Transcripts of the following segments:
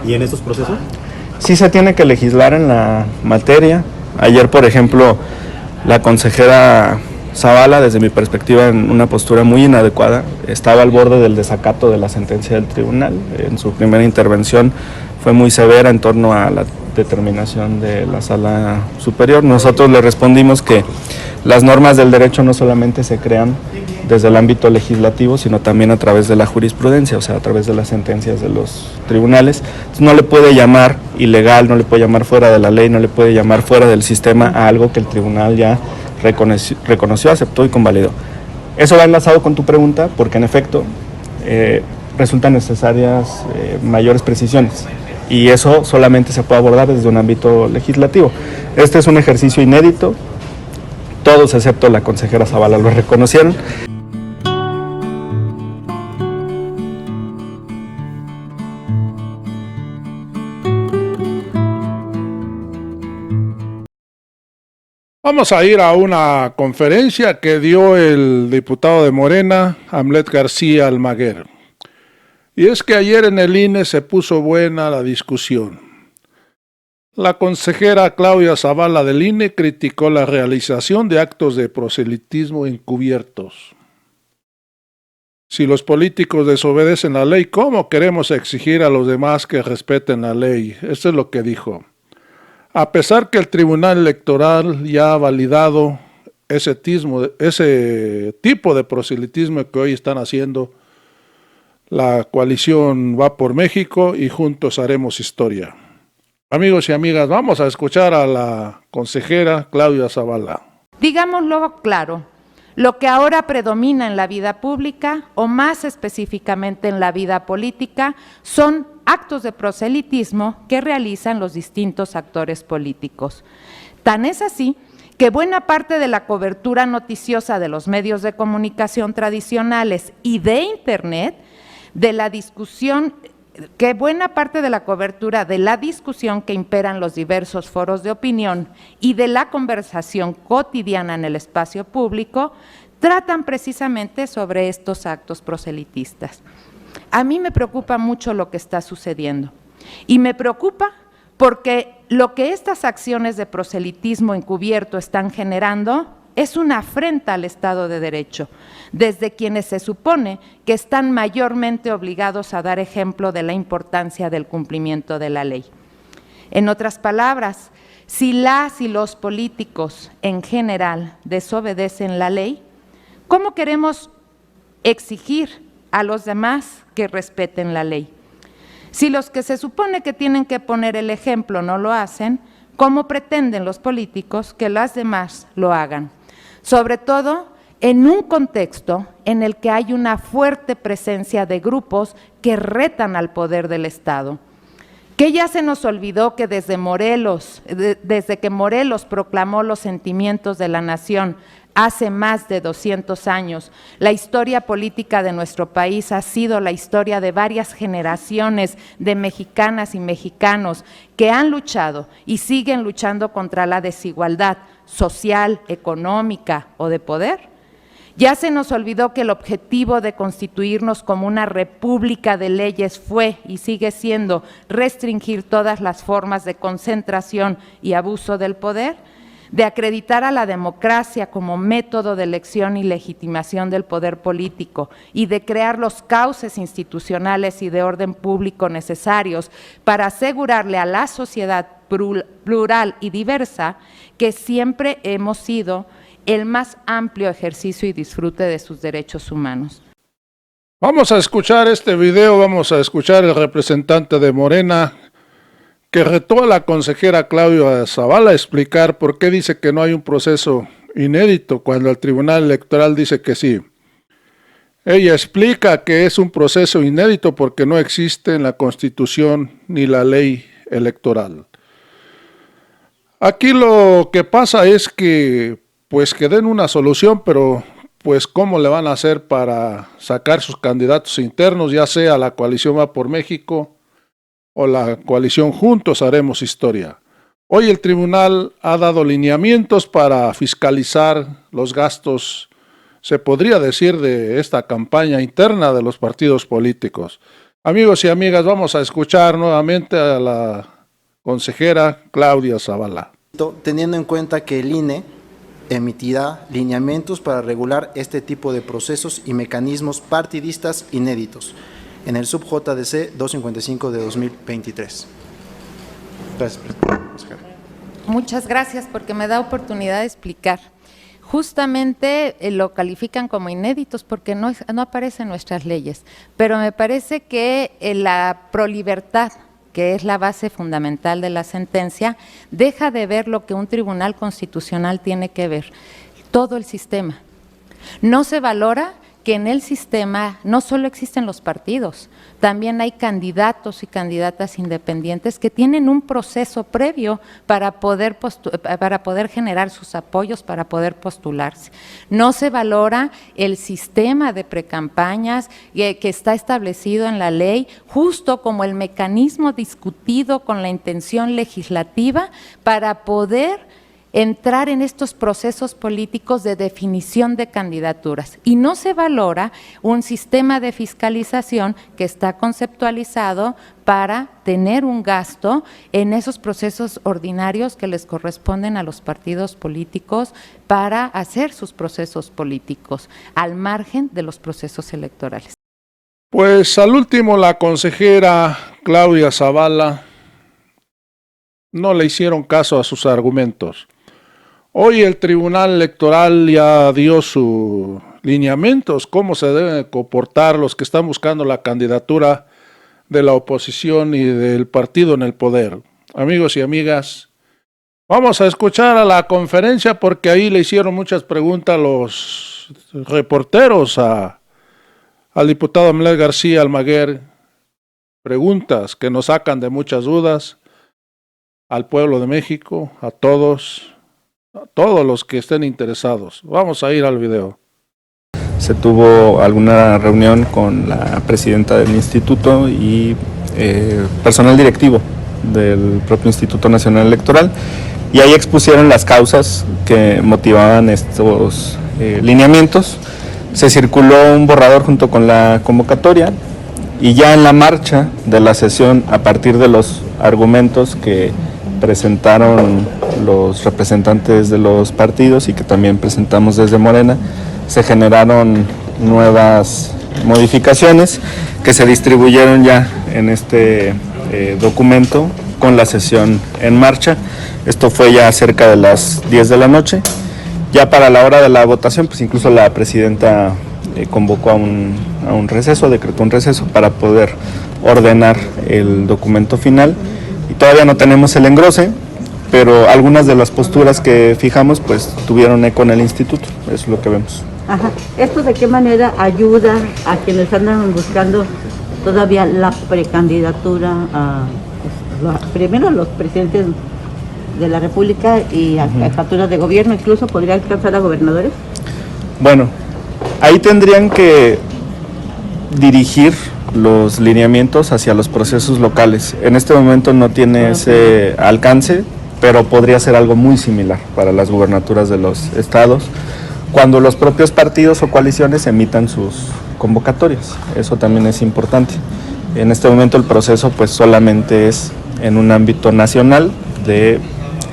¿Y en estos procesos? Sí se tiene que legislar en la materia. Ayer, por ejemplo, la consejera Zavala, desde mi perspectiva, en una postura muy inadecuada, estaba al borde del desacato de la sentencia del tribunal. En su primera intervención fue muy severa en torno a la determinación de la Sala Superior. Nosotros le respondimos que las normas del derecho no solamente se crean desde el ámbito legislativo, sino también a través de la jurisprudencia, o sea, a través de las sentencias de los tribunales. Entonces, no le puede llamar ilegal, no le puede llamar fuera de la ley, no le puede llamar fuera del sistema a algo que el tribunal ya reconoció, aceptó y convalidó. Eso va enlazado con tu pregunta, porque en efecto resultan necesarias mayores precisiones, y eso solamente se puede abordar desde un ámbito legislativo. Este es un ejercicio inédito, todos excepto la consejera Zavala lo reconocieron. Vamos a ir a una conferencia que dio el diputado de Morena, Hamlet García Almaguer. Y es que ayer en el INE se puso buena la discusión. La consejera Claudia Zavala del INE criticó la realización de actos de proselitismo encubiertos. Si los políticos desobedecen la ley, ¿cómo queremos exigir a los demás que respeten la ley? Esto es lo que dijo. A pesar que el Tribunal Electoral ya ha validado ese tipo de proselitismo que hoy están haciendo, la coalición Va por México y juntos haremos historia. Amigos y amigas, vamos a escuchar a la consejera Claudia Zavala. Digámoslo claro, lo que ahora predomina en la vida pública, o más específicamente en la vida política, son actos de proselitismo que realizan los distintos actores políticos. Tan es así que buena parte de la cobertura noticiosa de los medios de comunicación tradicionales y de Internet, de la discusión, que buena parte de la cobertura de la discusión que imperan los diversos foros de opinión y de la conversación cotidiana en el espacio público, tratan precisamente sobre estos actos proselitistas. A mí me preocupa mucho lo que está sucediendo, y me preocupa porque lo que estas acciones de proselitismo encubierto están generando es una afrenta al Estado de Derecho, desde quienes se supone que están mayormente obligados a dar ejemplo de la importancia del cumplimiento de la ley. En otras palabras, si las y los políticos en general desobedecen la ley, ¿cómo queremos exigir a los demás que respeten la ley? Si los que se supone que tienen que poner el ejemplo no lo hacen, ¿cómo pretenden los políticos que las demás lo hagan? Sobre todo en un contexto en el que hay una fuerte presencia de grupos que retan al poder del Estado. Que ya se nos olvidó que desde que Morelos proclamó los sentimientos de la nación hace más de 200 años, la historia política de nuestro país ha sido la historia de varias generaciones de mexicanas y mexicanos que han luchado y siguen luchando contra la desigualdad social, económica o de poder. Ya se nos olvidó que el objetivo de constituirnos como una república de leyes fue y sigue siendo restringir todas las formas de concentración y abuso del poder, de acreditar a la democracia como método de elección y legitimación del poder político y de crear los cauces institucionales y de orden público necesarios para asegurarle a la sociedad plural y diversa que siempre hemos sido el más amplio ejercicio y disfrute de sus derechos humanos. Vamos a escuchar este video, vamos a escuchar al representante de Morena que retó a la consejera Claudia Zavala a explicar por qué dice que no hay un proceso inédito cuando el Tribunal Electoral dice que sí. Ella explica que es un proceso inédito porque no existe en la Constitución ni la ley electoral. Aquí lo que pasa es que que den una solución, pero ¿cómo le van a hacer para sacar sus candidatos internos, ya sea la coalición Va por México o la coalición Juntos Haremos Historia? Hoy el tribunal ha dado lineamientos para fiscalizar los gastos, se podría decir, de esta campaña interna de los partidos políticos. Amigos y amigas, vamos a escuchar nuevamente a la consejera Claudia Zavala. Teniendo en cuenta que el INE emitirá lineamientos para regular este tipo de procesos y mecanismos partidistas inéditos en el sub JDC 255 de 2023. Gracias, consejera. Muchas gracias porque me da oportunidad de explicar. Justamente lo califican como inéditos porque no aparece en nuestras leyes, pero me parece que la prolibertad, que es la base fundamental de la sentencia, deja de ver lo que un tribunal constitucional tiene que ver, todo el sistema. No se valora que en el sistema no solo existen los partidos, también hay candidatos y candidatas independientes que tienen un proceso previo para poder generar sus apoyos, para poder postularse. No se valora el sistema de precampañas que está establecido en la ley, justo como el mecanismo discutido con la intención legislativa para poder entrar en estos procesos políticos de definición de candidaturas. Y no se valora un sistema de fiscalización que está conceptualizado para tener un gasto en esos procesos ordinarios que les corresponden a los partidos políticos para hacer sus procesos políticos, al margen de los procesos electorales. Pues al último la consejera Claudia Zavala no le hicieron caso a sus argumentos. Hoy el Tribunal Electoral ya dio sus lineamientos, cómo se deben comportar los que están buscando la candidatura de la oposición y del partido en el poder. Amigos y amigas, vamos a escuchar a la conferencia porque ahí le hicieron muchas preguntas los reporteros al diputado Amlet García Almaguer, preguntas que nos sacan de muchas dudas al pueblo de México, a todos los que estén interesados. Vamos a ir al video. Se tuvo alguna reunión con la presidenta del instituto y personal directivo del propio Instituto Nacional Electoral, y ahí expusieron las causas que motivaban estos lineamientos. Se circuló un borrador junto con la convocatoria, y ya en la marcha de la sesión, a partir de los argumentos que presentaron los representantes de los partidos y que también presentamos desde Morena, se generaron nuevas modificaciones que se distribuyeron ya en este documento con la sesión en marcha. Esto fue ya cerca de las 10 de la noche. Ya para la hora de la votación, pues incluso la presidenta convocó a un receso, decretó un receso para poder ordenar el documento final. Y todavía no tenemos el engrose, pero algunas de las posturas que fijamos pues tuvieron eco en el instituto, eso es lo que vemos. Ajá. ¿Esto de qué manera ayuda a quienes andan buscando todavía la precandidatura primero los presidentes de la República y a jefaturas de gobierno, incluso podría alcanzar a gobernadores? Bueno, ahí tendrían que dirigir los lineamientos hacia los procesos locales. En este momento no tiene ese alcance, pero podría ser algo muy similar para las gubernaturas de los estados, cuando los propios partidos o coaliciones emitan sus convocatorias. Eso también es importante. En este momento el proceso pues solamente es en un ámbito nacional de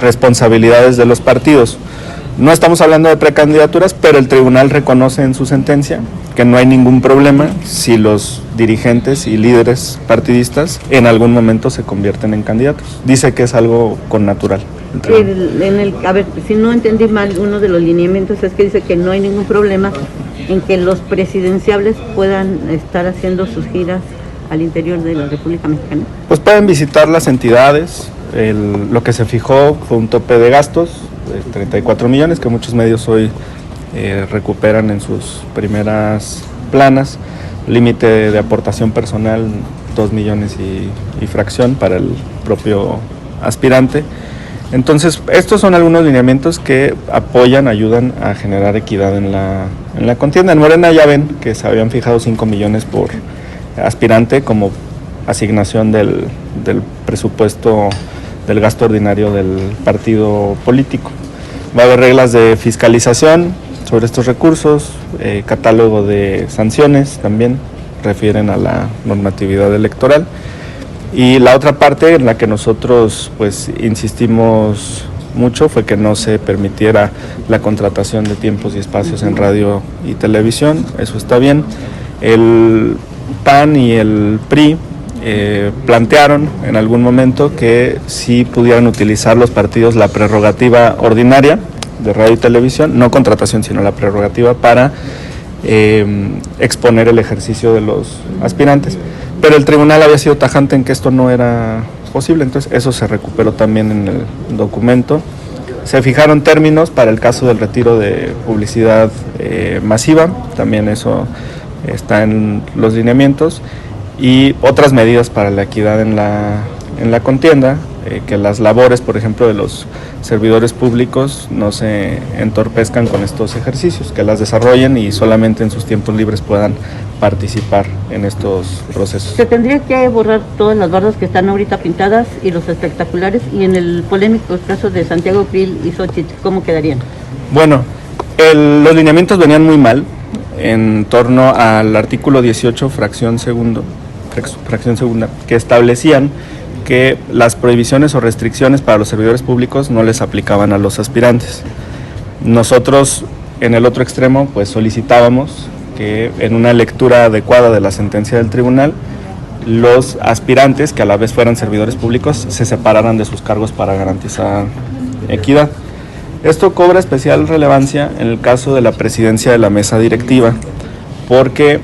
responsabilidades de los partidos. No estamos hablando de precandidaturas, pero el tribunal reconoce en su sentencia que no hay ningún problema si los dirigentes y líderes partidistas en algún momento se convierten en candidatos. Dice que es algo connatural. A ver, si no entendí mal, uno de los lineamientos es que dice que no hay ningún problema en que los presidenciables puedan estar haciendo sus giras al interior de la República Mexicana. Pues pueden visitar las entidades. Lo que se fijó fue un tope de gastos de 34 millones que muchos medios hoy recuperan en sus primeras planas, límite de aportación personal 2 millones y fracción para el propio aspirante. Entonces estos son algunos lineamientos que apoyan, ayudan a generar equidad en la contienda. En Morena ya ven que se habían fijado 5 millones por aspirante como asignación del presupuesto del gasto ordinario del partido político. Va a haber reglas de fiscalización sobre estos recursos, catálogo de sanciones también refieren a la normatividad electoral. Y la otra parte en la que nosotros pues insistimos mucho fue que no se permitiera la contratación de tiempos y espacios en radio y televisión. Eso está bien. El PAN y el PRI plantearon en algún momento que sí pudieran utilizar los partidos la prerrogativa ordinaria de radio y televisión, no contratación sino la prerrogativa para exponer el ejercicio de los aspirantes, pero el tribunal había sido tajante en que esto no era posible, entonces eso se recuperó también en el documento. Se fijaron términos para el caso del retiro de publicidad masiva, también eso está en los lineamientos, y otras medidas para la equidad en la contienda, que las labores, por ejemplo, de los servidores públicos no se entorpezcan con estos ejercicios, que las desarrollen y solamente en sus tiempos libres puedan participar en estos procesos. Se tendría que borrar todas las bardas que están ahorita pintadas y los espectaculares, y en el polémico caso de Santiago Krill y Xochitl, ¿cómo quedarían? Bueno, los lineamientos venían muy mal en torno al artículo 18, fracción segunda, que establecían que las prohibiciones o restricciones para los servidores públicos no les aplicaban a los aspirantes. Nosotros, en el otro extremo, pues solicitábamos que en una lectura adecuada de la sentencia del tribunal, los aspirantes, que a la vez fueran servidores públicos, se separaran de sus cargos para garantizar equidad. Esto cobra especial relevancia en el caso de la presidencia de la mesa directiva, porque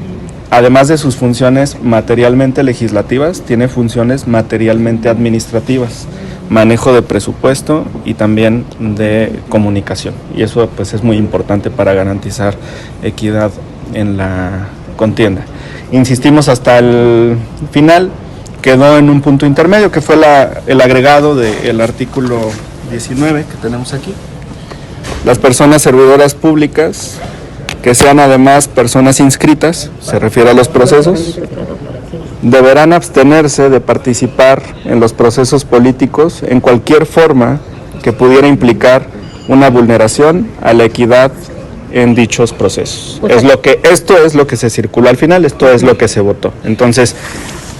además de sus funciones materialmente legislativas, tiene funciones materialmente administrativas, manejo de presupuesto y también de comunicación. Y eso pues es muy importante para garantizar equidad en la contienda. Insistimos hasta el final, quedó en un punto intermedio que fue el agregado del artículo 19 que tenemos aquí. Las personas servidoras públicas que sean además personas inscritas, se refiere a los procesos, deberán abstenerse de participar en los procesos políticos en cualquier forma que pudiera implicar una vulneración a la equidad en dichos procesos. Esto es lo que se circuló al final, esto es lo que se votó. Entonces,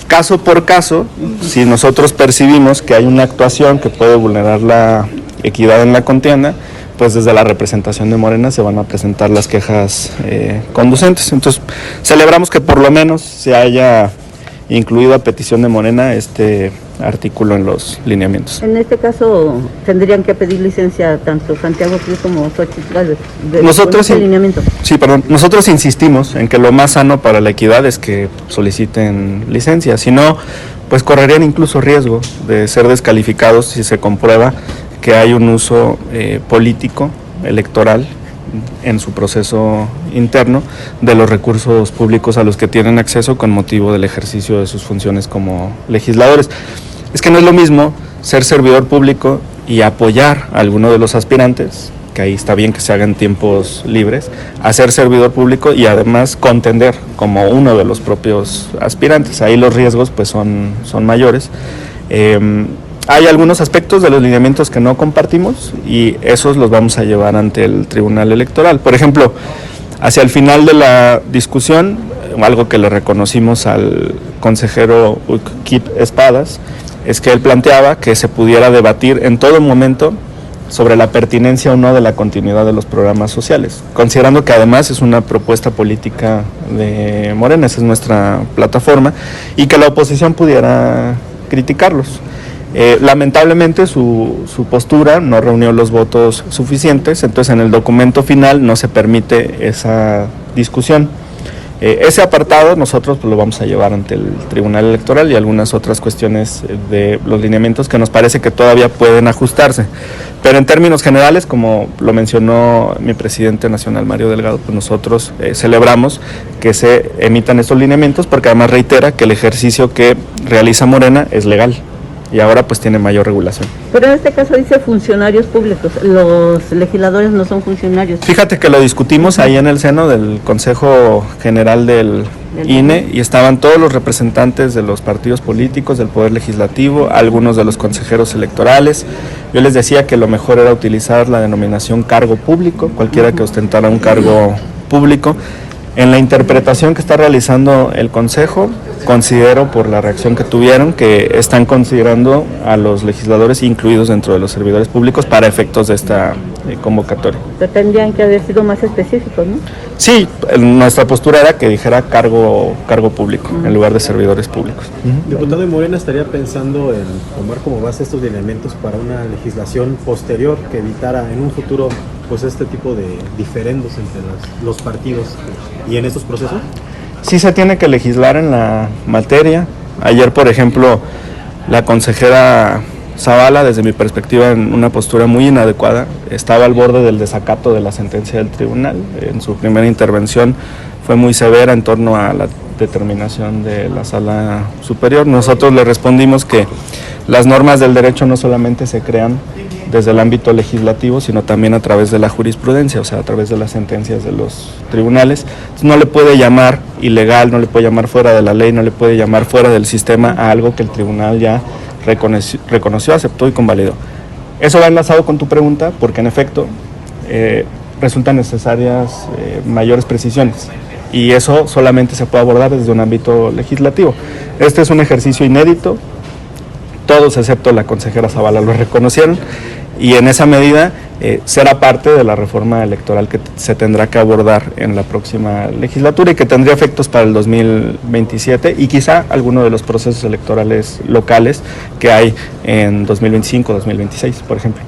caso por caso, si nosotros percibimos que hay una actuación que puede vulnerar la equidad en la contienda, pues desde la representación de Morena se van a presentar las quejas conducentes. Entonces, celebramos que por lo menos se haya incluido a petición de Morena este artículo en los lineamientos. En este caso, tendrían que pedir licencia tanto Santiago Krill como Xochitl Nosotros insistimos en que lo más sano para la equidad es que soliciten licencia, si no, pues correrían incluso riesgo de ser descalificados si se comprueba que hay un uso político, electoral, en su proceso interno de los recursos públicos a los que tienen acceso con motivo del ejercicio de sus funciones como legisladores. Es que no es lo mismo ser servidor público y apoyar a alguno de los aspirantes, que ahí está bien que se hagan tiempos libres, a ser servidor público y además contender como uno de los propios aspirantes. Ahí los riesgos pues son mayores. Hay algunos aspectos de los lineamientos que no compartimos y esos los vamos a llevar ante el Tribunal Electoral. Por ejemplo, hacia el final de la discusión, algo que le reconocimos al consejero Kip Espadas, es que él planteaba que se pudiera debatir en todo momento sobre la pertinencia o no de la continuidad de los programas sociales, considerando que además es una propuesta política de Morena, esa es nuestra plataforma, y que la oposición pudiera criticarlos. Lamentablemente su postura no reunió los votos suficientes, entonces en el documento final no se permite esa discusión. Ese apartado nosotros pues, lo vamos a llevar ante el Tribunal Electoral y algunas otras cuestiones de los lineamientos que nos parece que todavía pueden ajustarse. Pero en términos generales, como lo mencionó mi presidente nacional Mario Delgado, pues nosotros celebramos que se emitan estos lineamientos porque además reitera que el ejercicio que realiza Morena es legal. Y ahora pues tiene mayor regulación. Pero en este caso dice funcionarios públicos, los legisladores no son funcionarios. Fíjate que lo discutimos ahí en el seno del Consejo General del INE y estaban todos los representantes de los partidos políticos, del Poder Legislativo, algunos de los consejeros electorales. Yo les decía que lo mejor era utilizar la denominación cargo público, cualquiera que ostentara un cargo público. En la interpretación que está realizando el Consejo, considero por la reacción que tuvieron que están considerando a los legisladores incluidos dentro de los servidores públicos para efectos de esta convocatoria. Pero tendrían que haber sido más específicos, ¿no? Sí, nuestra postura era que dijera cargo público en lugar de servidores públicos. Diputado de Morena estaría pensando en tomar como base estos lineamientos para una legislación posterior que evitara en un futuro pues este tipo de diferendos entre los partidos y en estos procesos. Sí se tiene que legislar en la materia. Ayer, por ejemplo, la consejera Zavala, desde mi perspectiva, en una postura muy inadecuada, estaba al borde del desacato de la sentencia del tribunal. En su primera intervención fue muy severa en torno a la determinación de la Sala Superior. Nosotros le respondimos que las normas del derecho no solamente se crean desde el ámbito legislativo, sino también a través de la jurisprudencia, o sea, a través de las sentencias de los tribunales. Entonces, no le puede llamar ilegal, no le puede llamar fuera de la ley, no le puede llamar fuera del sistema a algo que el tribunal ya reconoció, aceptó y convalidó. Eso va enlazado con tu pregunta, porque en efecto resultan necesarias mayores precisiones, y eso solamente se puede abordar desde un ámbito legislativo. Este es un ejercicio inédito, todos excepto la consejera Zavala lo reconocieron, y en esa medida será parte de la reforma electoral que se tendrá que abordar en la próxima legislatura y que tendría efectos para el 2027 y quizá alguno de los procesos electorales locales que hay en 2025, 2026, por ejemplo.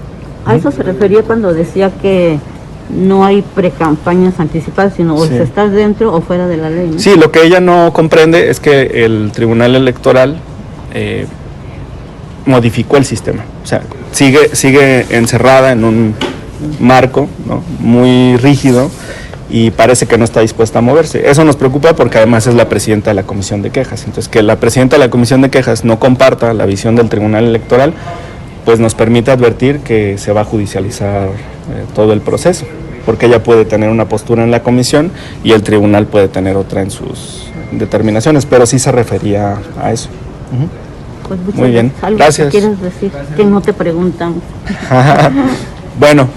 A eso se refería cuando decía que no hay precampañas anticipadas, sino o Sí. se está dentro o fuera de la ley, ¿no? Sí, lo que ella no comprende es que el Tribunal Electoral modificó el sistema, o sea, sigue encerrada en un marco, ¿no?, muy rígido, y parece que no está dispuesta a moverse. Eso nos preocupa porque además es la presidenta de la Comisión de Quejas. Entonces, que la presidenta de la Comisión de Quejas no comparta la visión del Tribunal Electoral, pues nos permite advertir que se va a judicializar todo el proceso, porque ella puede tener una postura en la comisión y el tribunal puede tener otra en sus determinaciones, pero sí se refería a eso. Pues muchas Muy bien, gracias. ¿Algo gracias. que quieras decir que no te preguntan? Bueno,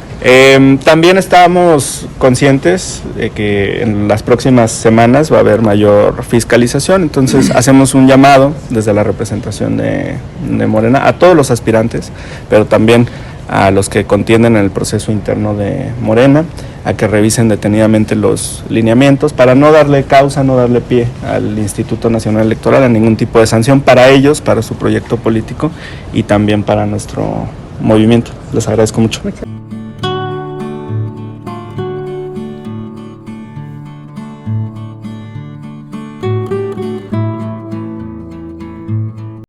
también estamos conscientes de que en las próximas semanas va a haber mayor fiscalización, entonces hacemos un llamado desde la representación de Morena a todos los aspirantes, pero también a los que contienden en el proceso interno de Morena, a que revisen detenidamente los lineamientos para no darle causa, no darle pie al Instituto Nacional Electoral a ningún tipo de sanción para ellos, para su proyecto político y también para nuestro movimiento. Les agradezco mucho.